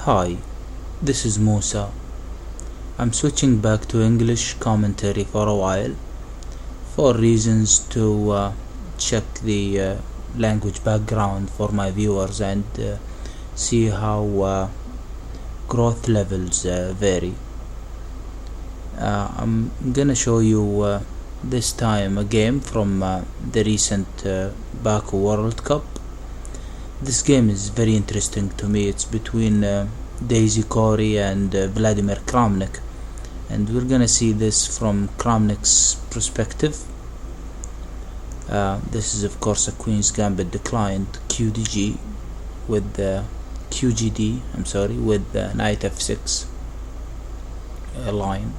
Hi, this is Musa. I'm switching back to English commentary for a while for reasons to check the language background for my viewers and see how growth levels vary. I'm gonna show you this time a game from the recent BAKU World Cup. This game is very interesting to me. It's between Daisy Corey and Vladimir Kramnik, and we're gonna see this from Kramnik's perspective. This is of course a Queen's Gambit declined QGD with QGD, with Knight F6 line.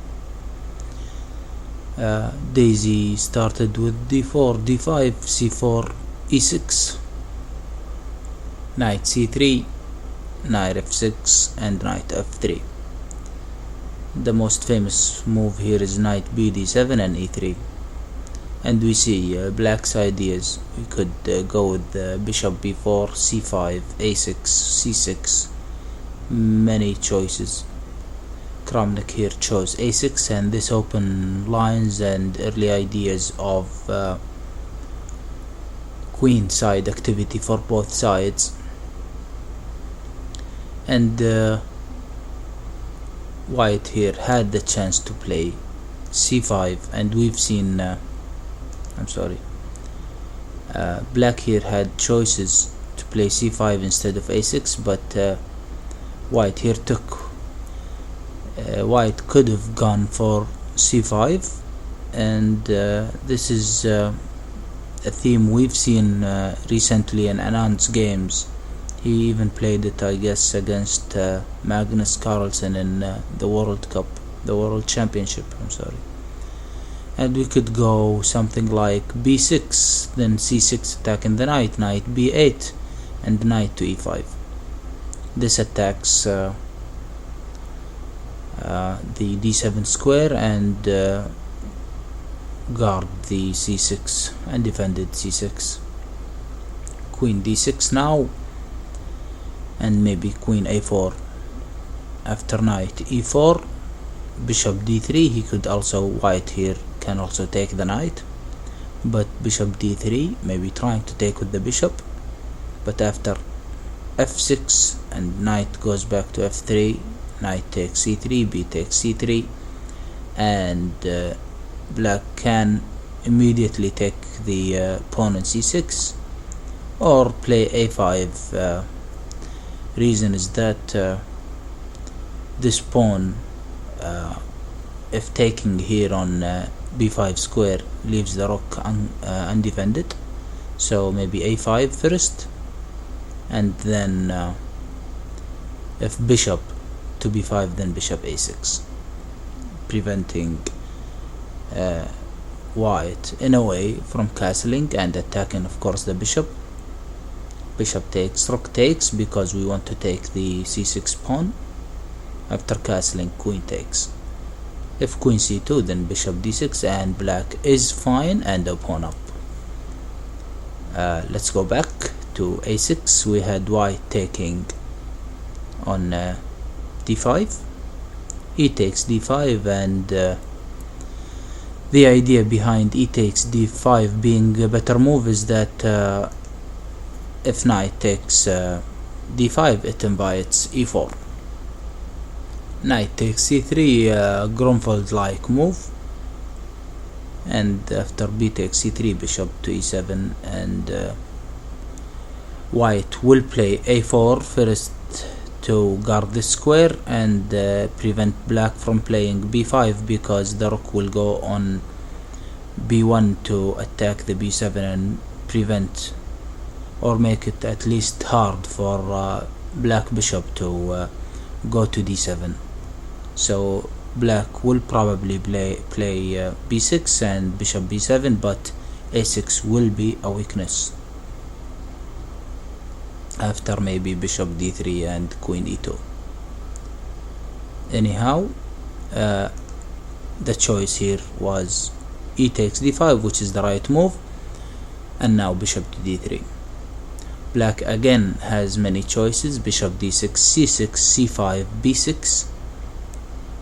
Daisy started with D4, D5, C4, E6, Knight C3, Knight F6, and Knight F3. The most famous move here is Knight B D7 and E3. And we see black's ideas. We could go with Bishop B4, C5, A6, C6. Many choices. Kramnik here chose A6, and this open lines and early ideas of queen side activity for both sides. And white here had the chance to play C5, and we've seen black here had choices to play C5 instead of A6, but white here took white could have gone for C5, and this is a theme we've seen recently in Anand's games. He even played it, I guess, against Magnus Carlsen in the World Cup, the World Championship, and we could go something like B6, then C6 attacking the knight, knight B8, and knight to E5. This attacks the D7 square and guard the C6 and defended C6. Queen D6 now, and maybe Queen A4 after knight E4, Bishop D3. He could also, white here can also take the knight, but Bishop D3, maybe trying to take with the bishop, but after F6 and knight goes back to F3, knight takes C3, B takes C3, and black can immediately take the pawn on C6 or play A5. Reason is that this pawn, if taking here on B5 square, leaves the rook undefended, so maybe A5 first, and then if bishop to B5, then bishop A6, preventing white in a way from castling and attacking, of course, the bishop. Bishop takes, rook takes, because we want to take the C6 pawn. After castling, queen takes. If queen C2, then bishop D6, and black is fine and a pawn up. Let's go back to A6. We had white taking on D5. E takes D5, and the idea behind E takes D5 being a better move is that if knight takes D5, it invites E4. Knight takes C3, Grunwald-like move, and after B takes C3, bishop to E7, and white will play A4 first to guard this square and prevent black from playing B5, because the rook will go on B1 to attack the B7 and prevent or make it at least hard for black bishop to go to D7. So black will probably play B6 and bishop B7, but A6 will be a weakness after maybe bishop D3 and queen E2. Anyhow, the choice here was E takes D5, which is the right move, and now bishop to D3. Black again has many choices: bishop d6, c6, c5, b6,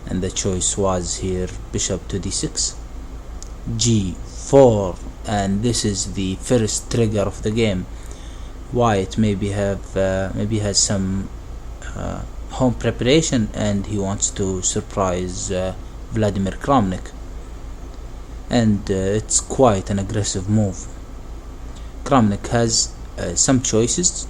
and the choice was here bishop to d6, g4, and this is the first trigger of the game. White maybe has some home preparation, and he wants to surprise Vladimir Kramnik, and it's quite an aggressive move. Kramnik has some choices,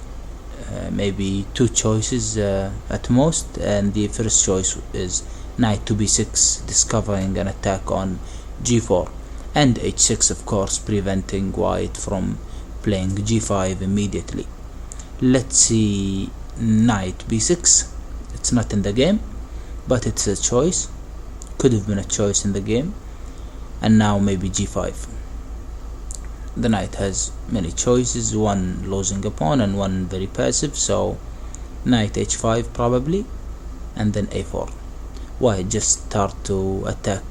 maybe two choices at most, and the first choice is knight to b6, discovering an attack on g4, and h6, of course, preventing white from playing g5 immediately. Let's see knight b6. It's not in the game, but it's a choice, could have been a choice in the game. And now maybe g5. The knight has many choices, one losing a pawn and one very passive, so knight h5 probably, and then a4. White just start to attack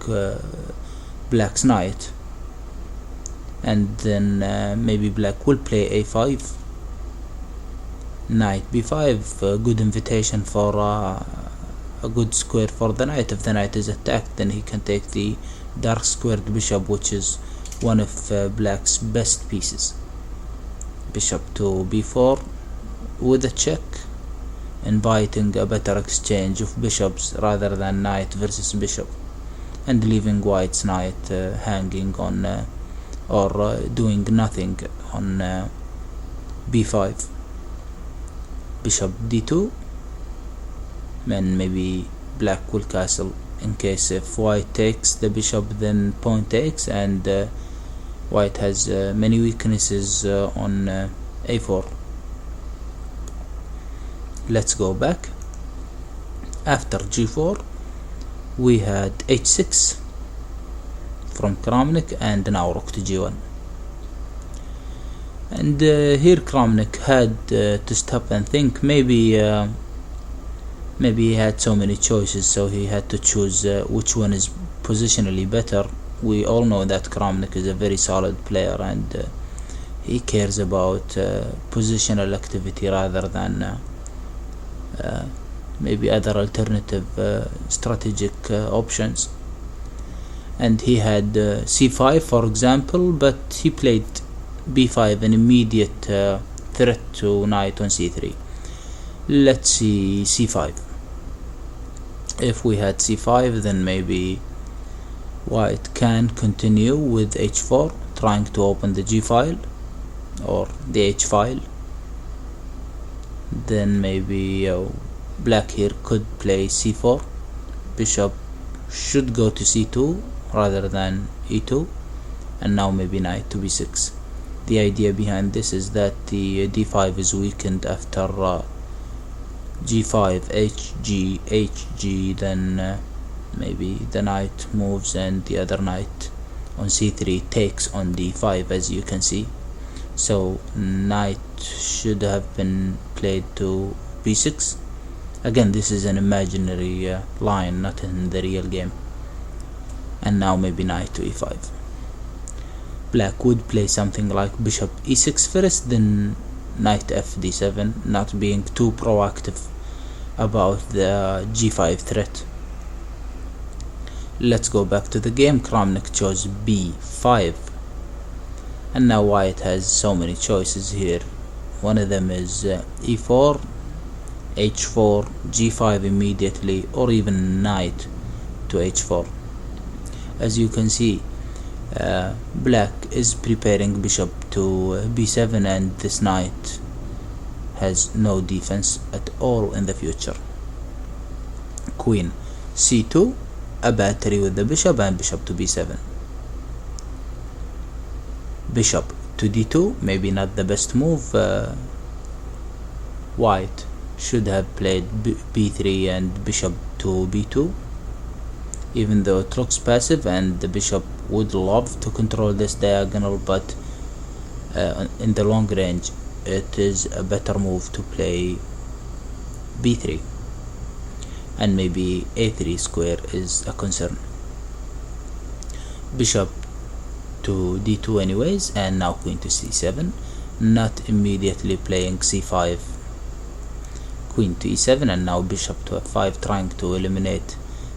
black's knight, and then maybe black will play a5, knight b5, a good invitation for a good square for the knight. If the knight is attacked, then he can take the dark squared bishop, which is one of black's best pieces. Bishop to b4 with a check, inviting a better exchange of bishops rather than knight versus bishop, and leaving white's knight hanging on or doing nothing on b5. Bishop d2, and maybe black will castle in case if white takes the bishop, then pawn takes, and white has many weaknesses on a4. Let's go back. After g4 we had h6 from Kramnik, and now rook to g1. And here Kramnik had to stop and think. Maybe he had so many choices, so he had to choose which one is positionally better. We all know that Kramnik is a very solid player, and he cares about positional activity rather than maybe other alternative strategic options. And he had c5, for example, but he played b5, an immediate threat to knight on c3. Let's see c5. If we had c5, then maybe white can continue with h4, trying to open the g file or the h file. Then maybe black here could play c4. Bishop should go to c2 rather than e2, and now maybe knight to b6. The idea behind this is that the d5 is weakened after g5, hg, hg, then maybe the knight moves and the other knight on c3 takes on d5, as you can see. So knight should have been played to b6. Again, this is an imaginary line, not in the real game. And now maybe knight to e5. Black would play something like bishop e6 first, then knight f d7, not being too proactive about the g5 threat. Let's go back to the game. Kramnik chose b5, and now white has so many choices here. One of them is e4, h4, g5 immediately, or even knight to h4. As you can see, black is preparing bishop to b7, and this knight has no defense at all in the future. Queen c2, a battery with the bishop, and bishop to b7. Bishop to d2, maybe not the best move. White should have played b3 and bishop to b2, even though it looks passive and the bishop would love to control this diagonal, but in the long range it is a better move to play b3, and maybe a3 square is a concern. Bishop to d2 anyways, and now queen to c7. not immediately playing c5, queen to e7, and now bishop to f5, trying to eliminate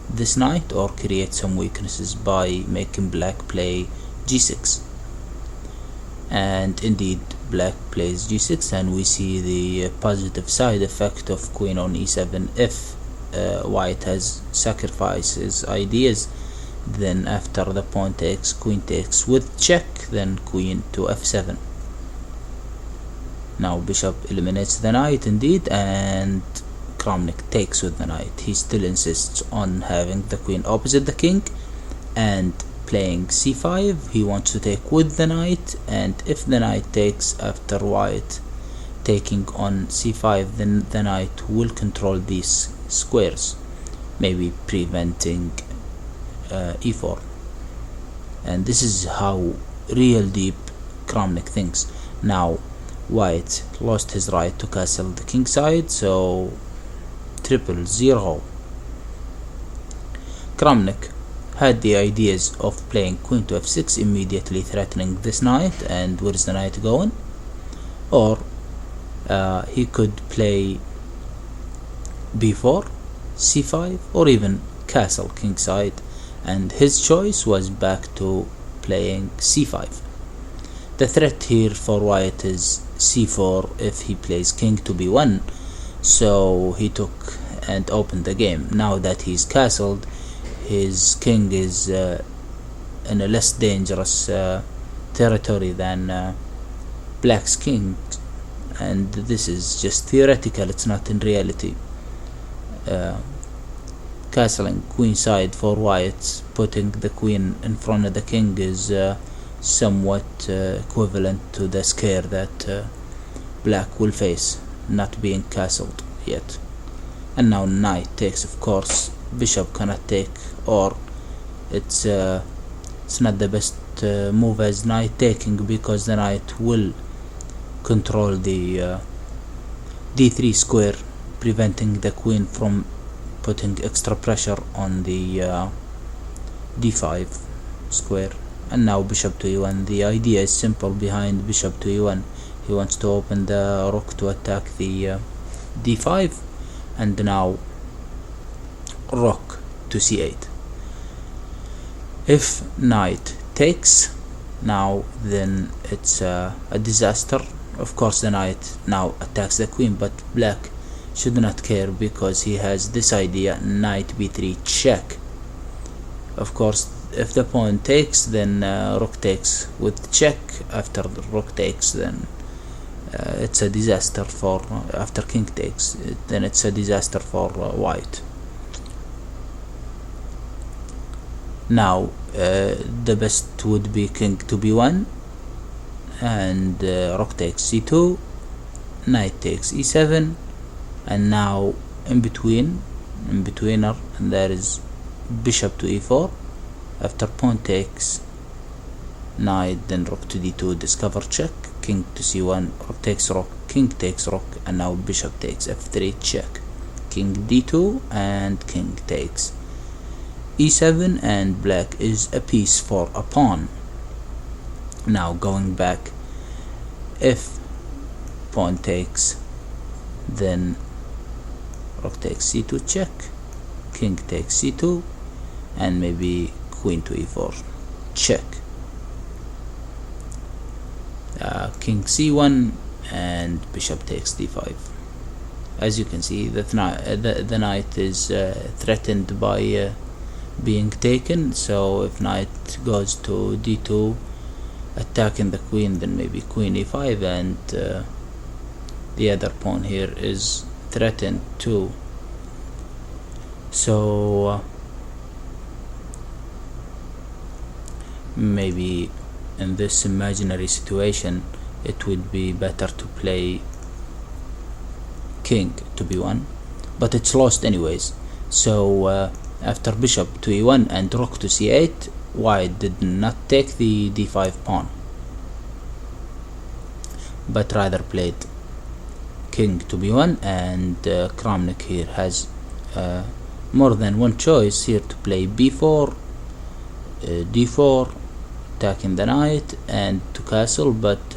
this knight or create some weaknesses by making black play g6. And indeed black plays g6, and we see the positive side effect of queen on e7. If white has sacrifices ideas, then after the pawn takes, queen takes with check, then queen to f7. Now bishop eliminates the knight indeed, and Kramnik takes with the knight. He still insists on having the queen opposite the king and playing c5. He wants to take with the knight, and if the knight takes after white taking on c5, then the knight will control these squares, maybe preventing e4. And this is how real deep Kramnik thinks. Now white lost his right to castle the king side, so 000. Kramnik had the ideas of playing queen to f6, immediately threatening this knight, and where is the knight going? Or he could play b4, c5, or even castle kingside, and his choice was back to playing c5. The threat here for white is c4 if he plays king to b1, so he took and opened the game. Now that he's castled, his king is in a less dangerous territory than black's king, and this is just theoretical, it's not in reality. Castling queenside for white, putting the queen in front of the king, is somewhat equivalent to the scare that black will face, not being castled yet. And now knight takes, of course. Bishop cannot take, or it's not the best move as knight taking, because the knight will control the d3 square, preventing the queen from putting extra pressure on the d5 square. And now bishop to e1. The idea is simple behind bishop to e1. He wants to open the rook to attack the d5, and now rook to c8. If knight takes now, then it's a disaster. Of course the knight now attacks the queen, but black should not care, because he has this idea: knight b3 check. Of course if the pawn takes, then rook takes with check. After the rook takes, then it's a disaster for after king takes, then it's a disaster for white. Now the best would be king to b1, and rook takes c2, knight takes e7, and now in betweener, and there is bishop to e4. After pawn takes knight, then rook to d2, discover check, king to c1, rook takes rook, king takes rook, and now bishop takes f3 check, king d2, and king takes e7, and black is a piece for a pawn. Now going back, if pawn takes, then rook takes c2 check, king takes c2, and maybe queen to e4 check, king c1, and bishop takes d5. As you can see, the knight is threatened by being taken, so if knight goes to d2 attacking the queen, then maybe queen e5, and the other pawn here is threatened too. So maybe in this imaginary situation it would be better to play king to b1, but it's lost anyways. So after bishop to e1 and rook to c8, white did not take the d5 pawn, but rather played king to b1, and Kramnik here has more than one choice here to play b4, d4, attacking the knight, and to castle, but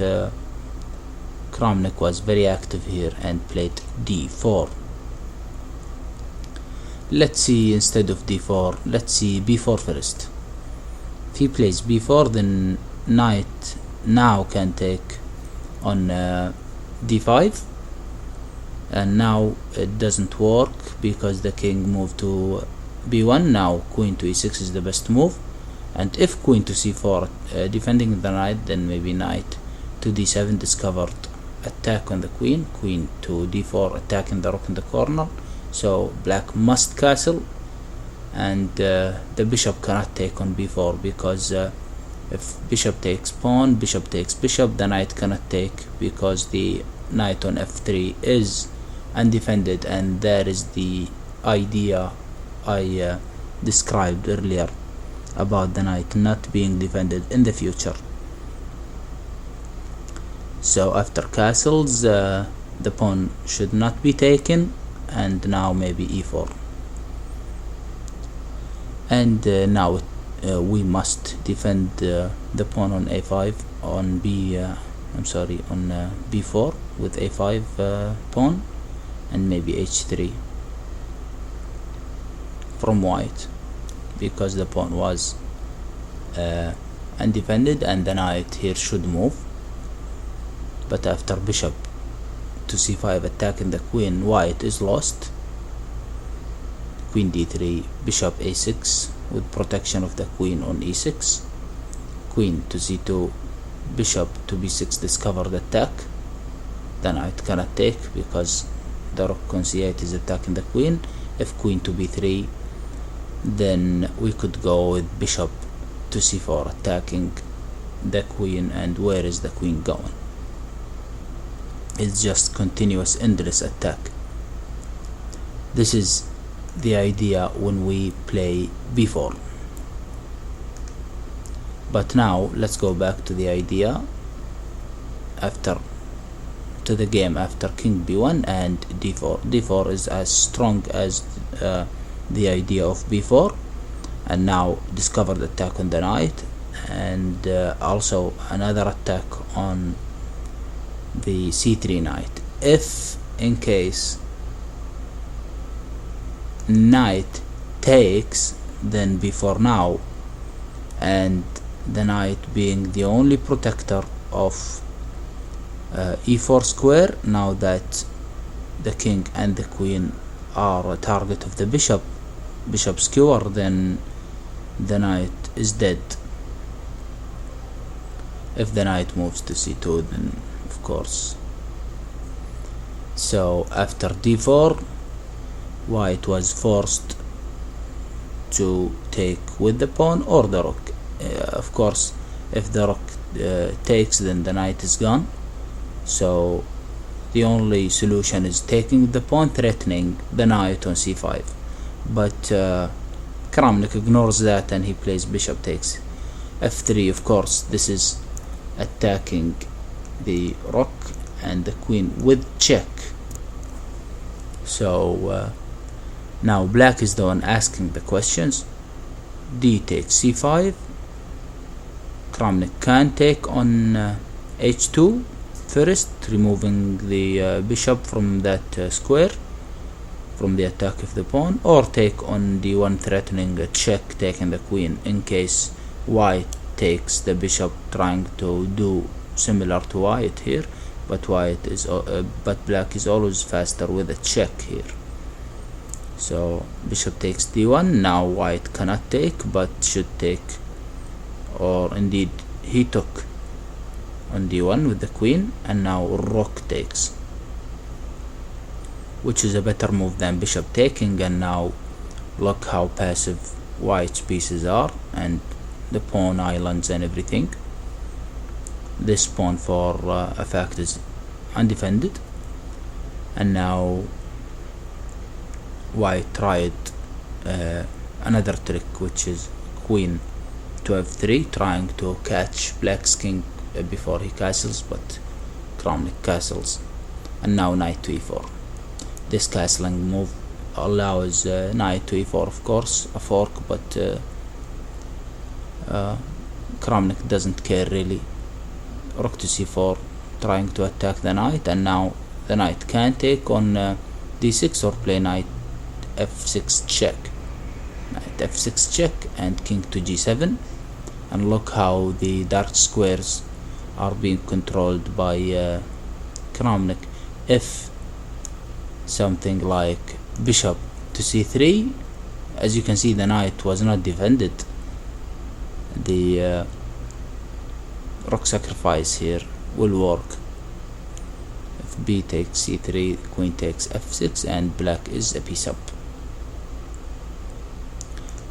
Kramnik was very active here and played d4. Let's see, instead of d4, let's see b4 first. If he plays b4, then knight now can take on d5, and now it doesn't work because the king moved to b1. Now queen to e6 is the best move, and if queen to c4 defending the knight, then maybe knight to d7 discovered attack on the queen, queen to d4 attacking the rook in the corner. So black must castle, and the bishop cannot take on b4 because if bishop takes pawn, bishop takes bishop, the knight cannot take because the knight on f3 is undefended, and that is the idea I described earlier about the knight not being defended in the future. So after castles, the pawn should not be taken, and now maybe e4, and now we must defend the pawn on a5 on on b4 with a5 pawn, and maybe h3 from white because the pawn was undefended, and the knight here should move. But after bishop to c5 attacking the queen, white is lost. Queen d3, bishop a6 with protection of the queen on e6, queen to c2, bishop to b6 discovered attack. The knight cannot take because the rook on c8 is attacking the queen. If queen to b3, then we could go with bishop to c4 attacking the queen, and where is the queen going? It's just continuous endless attack. This is the idea when we play b4. But now let's go back to the idea to the game after king b1 and d4. d4 is as strong as the idea of b4, and now discovered attack on the knight, and also another attack on the c3 knight. If in case knight takes, then b4 now, and the knight being the only protector of e4 square, now that the king and the queen are a target of the bishop skewer, then the knight is dead. If the knight moves to c2, then of course. So after d4, white was forced to take with the pawn or the rook. Of course, if the rook takes, then the knight is gone. So the only solution is taking the pawn, threatening the knight on c5. But Kramnik ignores that, and he plays bishop takes f3. Of course, this is attacking the rook and the queen with check. So now black is the one asking the questions. D takes c5. Kramnik can take on h2 first, removing the bishop from that square, from the attack of the pawn, or take on d1, threatening a check, taking the queen in case white takes the bishop, trying to do similar to white here, but black is always faster with a check here. So bishop takes d1. Now white cannot take, but should take, or indeed he took on d1 with the queen, and now rook takes, which is a better move than bishop taking. And now look how passive white's pieces are, and the pawn islands and everything. This pawn for a fact is undefended, and now white tried another trick, which is queen to f3, trying to catch black's king before he castles, but Kramnik castles, and now knight to e4. This castling move allows knight to e4, of course, a fork, but Kramnik doesn't care really. Rook to c4 trying to attack the knight, and now the knight can take on d6 or play knight f6 check. Knight f6 check and king to g7, and look how the dark squares are being controlled by Kramnik. If something like bishop to c3, as you can see, the knight was not defended. The rook sacrifice here will work. If b takes c3, queen takes f6, and black is a piece up.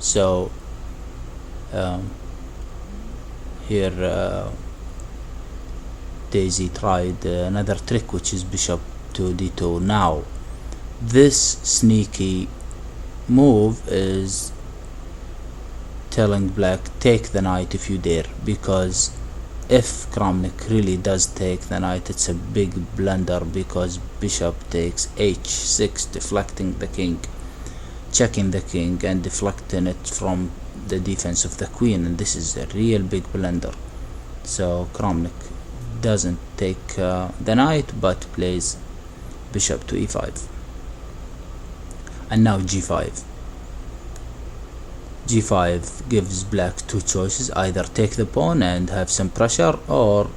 So here Daisy tried another trick, which is bishop to d2. Now this sneaky move is telling black, take the knight if you dare, because if Kramnik really does take the knight, it's a big blunder, because bishop takes h6, deflecting the king, checking the king and deflecting it from the defense of the queen, and this is a real big blunder. So Kramnik doesn't take the knight, but plays bishop to e5. And now g5. g5 gives black two choices: either take the pawn and have some pressure, or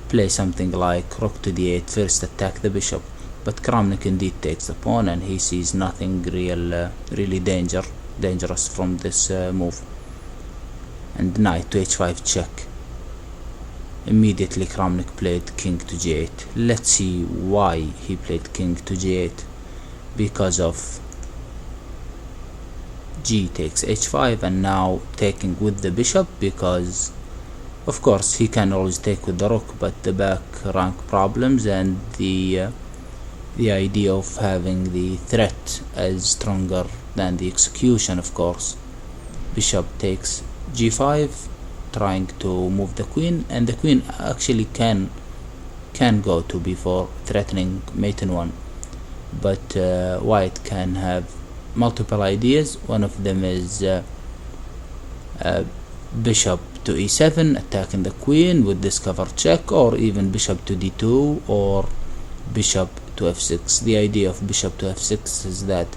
play something like rook to d8, first attack the bishop. But Kramnik indeed takes the pawn, and he sees nothing really dangerous from this move. And knight to h5 check. Immediately Kramnik played king to g8. Let's see why he played king to g8. Because of g takes h5, and now taking with the bishop, because of course he can always take with the rook, but the back rank problems and the idea of having the threat is stronger than the execution, of course. Bishop takes g5, trying to move the queen, and the queen actually can go to b4, threatening mate in 1. But white can have multiple ideas. One of them is bishop to e7, attacking the queen with discover check, or even bishop to d2 or bishop to f6. The idea of bishop to f6 is that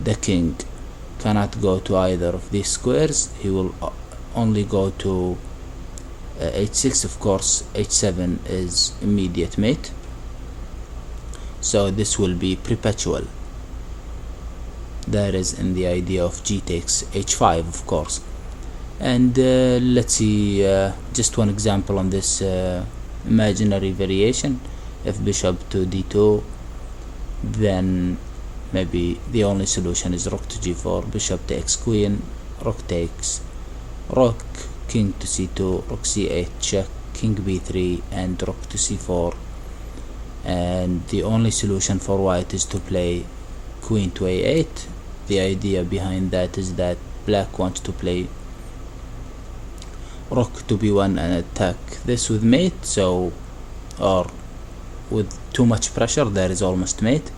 the king cannot go to either of these squares. He will only go to h6. Of course, h7 is immediate mate, so this will be perpetual. That is in the idea of g takes h5, of course. And let's see just one example on this imaginary variation. If bishop to d2, then maybe the only solution is rook to g4, bishop takes queen, rook takes rook, king to c2, rook c8 check, king b3, and rook to c4. And the only solution for white is to play queen to a8. The idea behind that is that black wants to play rook to b1 and attack this with mate, so, or with too much pressure, that is almost mate.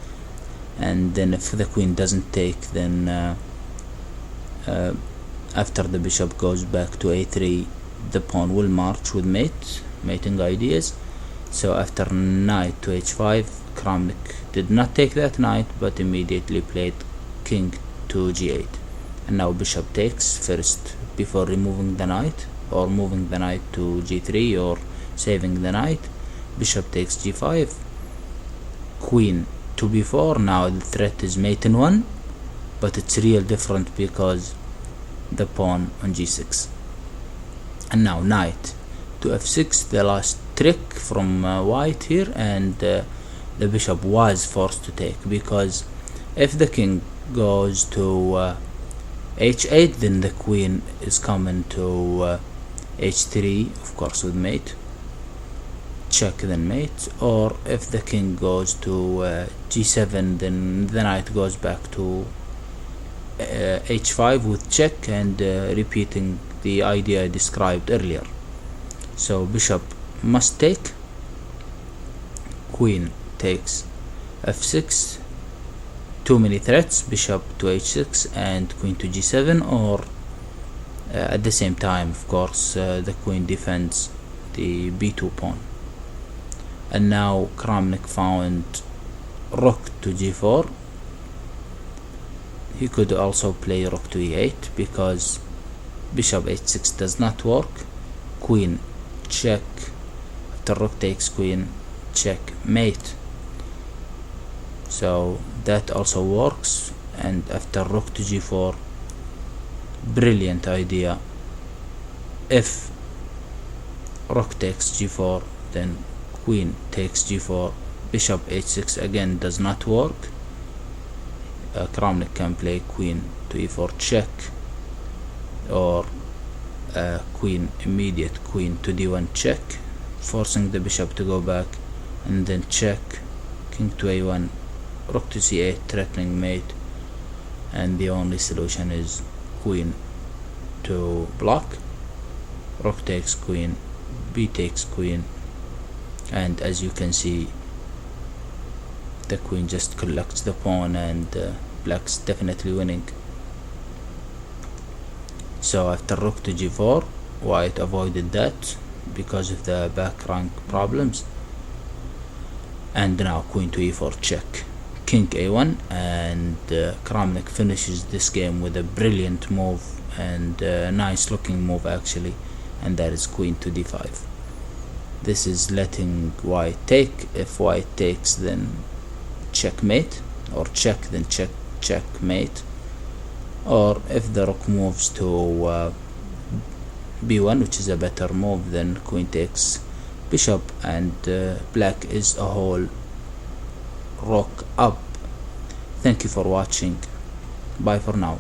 And then if the queen doesn't take, then after the bishop goes back to a3, the pawn will march with mating ideas. So after knight to h5, Kramnik did not take that knight, but immediately played king to g8. And now bishop takes first before removing the knight, or moving the knight to g3, or saving the knight. Bishop takes g5, queen to b4. Now the threat is mate in 1, but it's real different because the pawn on g6. And now knight to f6, the last trick from white here, and the bishop was forced to take, because if the king goes to h8, then the queen is coming to h3, of course with mate, check then mate. Or if the king goes to g7, then the knight goes back to h5 with check, and repeating the idea I described earlier. So bishop must take, queen takes f6, too many threats, bishop to h6 and queen to g7, or at the same time, of course, the queen defends the b2 pawn. And now Kramnik found rook to g4. He could also play rook to e8 because bishop h6 does not work. Queen check, after rook takes queen, checkmate. So that also works. And after rook to g4, brilliant idea. If rook takes g4, then queen takes g4, bishop h6 again does not work. Kramnik can play queen to e4 check, or immediate queen to d1 check, forcing the bishop to go back, and then check, king to a1, rook to c8, threatening mate. And the only solution is queen to block, rook takes queen, b takes queen, and as you can see, the queen just collects the pawn, and black's definitely winning. So after rook to g4, white avoided that because of the back rank problems. And now queen to e4 check, king a1, and Kramnik finishes this game with a brilliant move, and a nice looking move actually, and that is queen to d5. This is letting white take. If white takes, then checkmate, or check, then checkmate. Or if the rook moves to b1, which is a better move, then queen takes bishop, and black is a whole rook up. Thank you for watching. Bye for now.